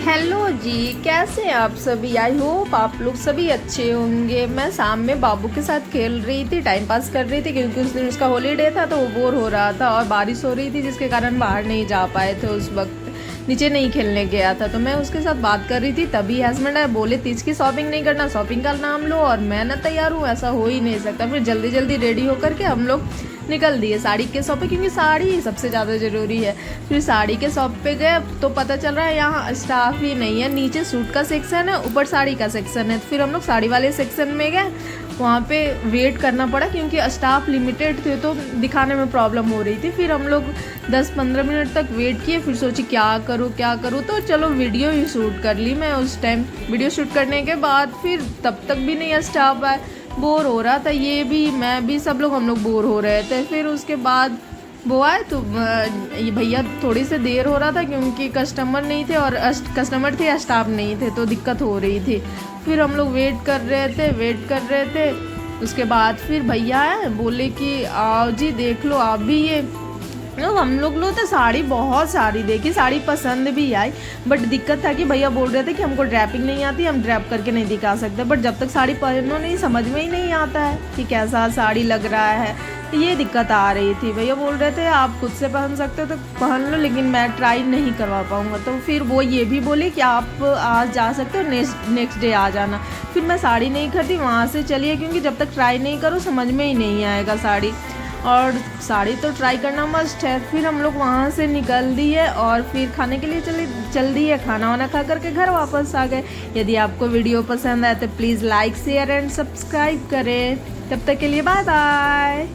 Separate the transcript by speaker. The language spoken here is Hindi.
Speaker 1: हेलो जी, कैसे हैं आप सभी। आई होप आप लोग सभी अच्छे होंगे। मैं शाम में बाबू के साथ खेल रही थी, टाइम पास कर रही थी क्योंकि उस दिन उसका हॉलीडे था तो वो बोर हो रहा था और बारिश हो रही थी जिसके कारण बाहर नहीं जा पाए थे। उस वक्त नीचे नहीं खेलने गया था तो मैं उसके साथ बात कर रही थी, तभी हस्बैंड आए, बोले तीज की शॉपिंग नहीं करना, शॉपिंग का नाम लो। और मैं ना तैयार हूँ, ऐसा हो ही नहीं सकता। फिर जल्दी जल्दी रेडी होकर के हम लोग निकल दिए साड़ी के शॉप पे, क्योंकि साड़ी ही सबसे ज़्यादा ज़रूरी है। फिर साड़ी के शॉप पे गए तो पता चल रहा है यहाँ स्टाफ ही नहीं है। नीचे सूट का सेक्शन है, ऊपर साड़ी का सेक्शन है। फिर हम लोग साड़ी वाले सेक्शन में गए, वहाँ पे वेट करना पड़ा क्योंकि स्टाफ लिमिटेड थे तो दिखाने में प्रॉब्लम हो रही थी। फिर हम लोग 10-15 मिनट तक वेट किए, फिर सोची क्या करूँ तो चलो वीडियो ही शूट कर ली। मैं उस टाइम वीडियो शूट करने के बाद फिर तब तक भी नहीं स्टाफ आए, बोर हो रहा था, ये भी मैं भी, सब लोग हम लोग बोर हो रहे थे। फिर उसके बाद वो आए तो ये भैया थोड़ी सी देर हो रहा था क्योंकि कस्टमर नहीं थे, और कस्टमर थे स्टाफ नहीं थे तो दिक्कत हो रही थी। फिर हम लोग वेट कर रहे थे। उसके बाद फिर भैया आए, बोले कि आओ जी देख लो आप भी ये। हम लोग तो साड़ी बहुत सारी देखी, साड़ी पसंद भी आई, बट दिक्कत था कि भैया बोल रहे थे कि हमको ड्रैपिंग नहीं आती, हम ड्रैप करके नहीं दिखा सकते। बट जब तक साड़ी पहनो नहीं, समझ में ही नहीं आता है कि कैसा साड़ी लग रहा है, ये दिक्कत आ रही थी। भैया बोल रहे थे आप खुद से पहन सकते हो तो पहन लो, लेकिन मैं ट्राई नहीं करवा पाऊँगा। तो फिर वो ये भी बोले कि आप आज जा सकते हो, नेक्स्ट डे आ जाना। फिर मैं साड़ी नहीं खरीदी, वहाँ से चलिए, क्योंकि जब तक ट्राई नहीं करो समझ में ही नहीं आएगा साड़ी, और साड़ी तो ट्राई करना मस्ट है। फिर हम लोग वहाँ से निकल दिए और फिर खाने के लिए चल दिए। खाना वाना खा करके घर वापस आ गए। यदि आपको वीडियो पसंद आए तो please like share and subscribe करें। तब तक के लिए बाय बाय।